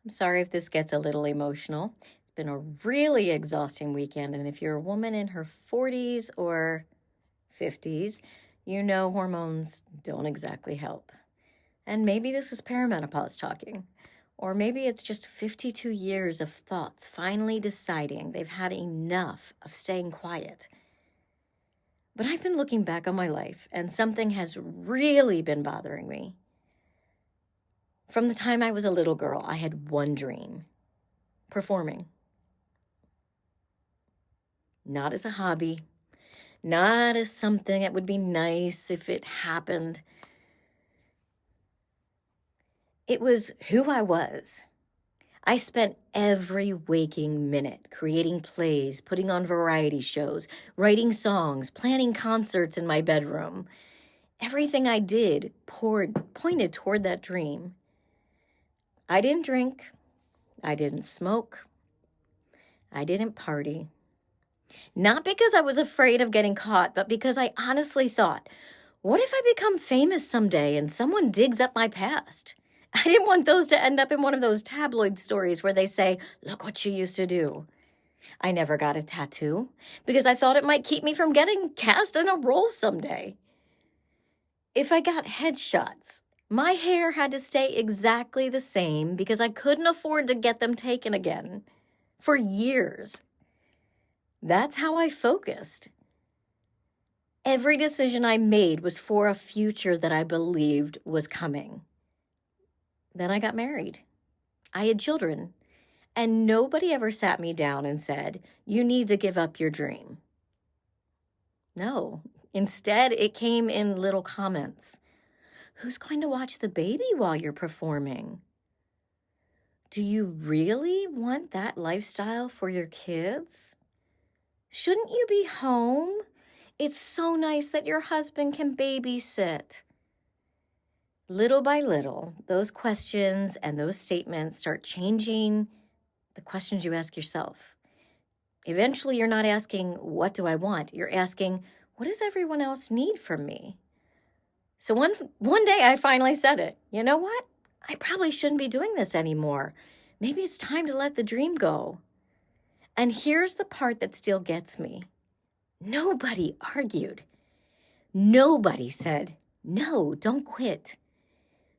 I'm sorry if this gets a little emotional. It's been a really exhausting weekend, and if you're a woman in her 40s or 50s, you know hormones don't exactly help. And maybe this is perimenopause talking. Or maybe it's just 52 years of thoughts finally deciding they've had enough of staying quiet. But I've been looking back on my life, and something has really been bothering me. From the time I was a little girl, I had one dream: performing. Not as a hobby, not as something that would be nice if it happened. It was who I was. I spent every waking minute creating plays, putting on variety shows, writing songs, planning concerts in my bedroom. Everything I did pointed toward that dream. I didn't drink. I didn't smoke. I didn't party. Not because I was afraid of getting caught, but because I honestly thought, what if I become famous someday and someone digs up my past? I didn't want those to end up in one of those tabloid stories where they say, look what she used to do. I never got a tattoo because I thought it might keep me from getting cast in a role someday. If I got headshots, my hair had to stay exactly the same because I couldn't afford to get them taken again for years. That's how I focused. Every decision I made was for a future that I believed was coming. Then I got married. I had children, and nobody ever sat me down and said, you need to give up your dream. No, instead it came in little comments. Who's going to watch the baby while you're performing? Do you really want that lifestyle for your kids? Shouldn't you be home? It's so nice that your husband can babysit. Little by little, those questions and those statements start changing the questions you ask yourself. Eventually, you're not asking, what do I want? You're asking, what does everyone else need from me? So one day I finally said it. You know what? I probably shouldn't be doing this anymore. Maybe it's time to let the dream go. And here's the part that still gets me. Nobody argued. Nobody said, no, don't quit.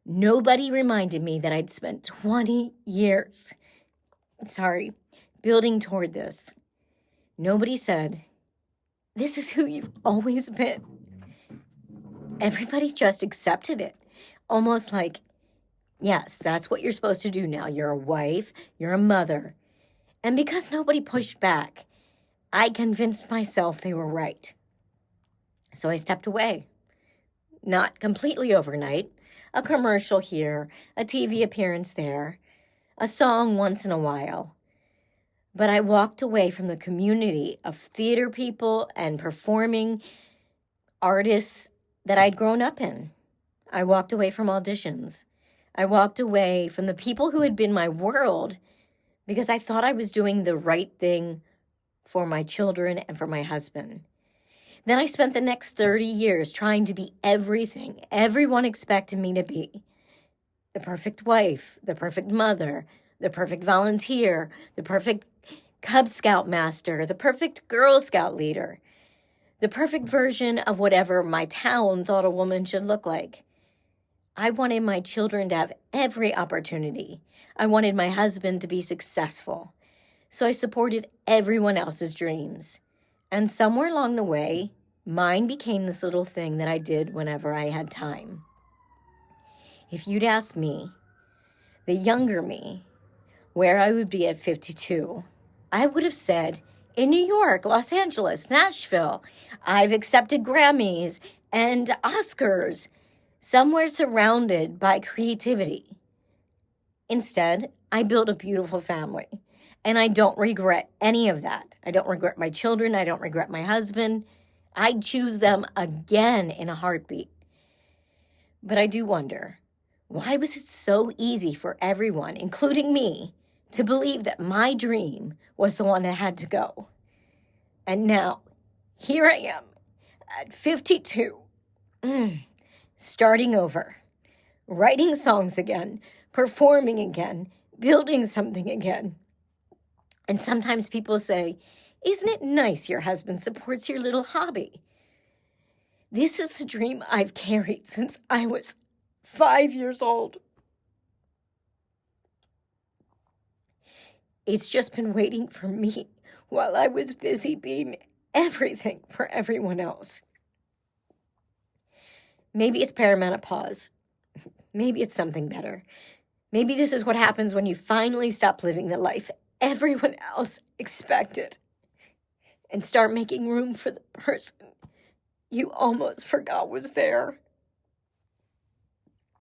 Nobody reminded me that I'd spent 20 years, building toward this. Nobody said, this is who you've always been. Everybody just accepted it, almost like, yes, that's what you're supposed to do now. You're a wife, you're a mother. And because nobody pushed back, I convinced myself they were right. So I stepped away. Not completely overnight. A commercial here, a TV appearance there, a song once in a while. But I walked away from the community of theater people and performing artists that I'd grown up in. I walked away from auditions. I walked away from the people who had been my world because I thought I was doing the right thing for my children and for my husband. Then I spent the next 30 years trying to be everything everyone expected me to be. The perfect wife, the perfect mother, the perfect volunteer, the perfect Cub Scout master, the perfect Girl Scout leader, the perfect version of whatever my town thought a woman should look like. I wanted my children to have every opportunity. I wanted my husband to be successful. So I supported everyone else's dreams. And somewhere along the way, mine became this little thing that I did whenever I had time. If you'd asked me, the younger me, where I would be at 52, I would have said, in New York, Los Angeles, Nashville, I've accepted Grammys and Oscars, somewhere surrounded by creativity. Instead, I built a beautiful family, and I don't regret any of that. I don't regret my children. I don't regret my husband. I'd choose them again in a heartbeat. But I do wonder, why was it so easy for everyone, including me, to believe that my dream was the one that had to go? And now, here I am, at 52, starting over, writing songs again, performing again, building something again. And sometimes people say, isn't it nice your husband supports your little hobby? This is the dream I've carried since I was 5 years old. It's just been waiting for me while I was busy being everything for everyone else. Maybe it's perimenopause. Maybe it's something better. Maybe this is what happens when you finally stop living the life everyone else expected and start making room for the person you almost forgot was there.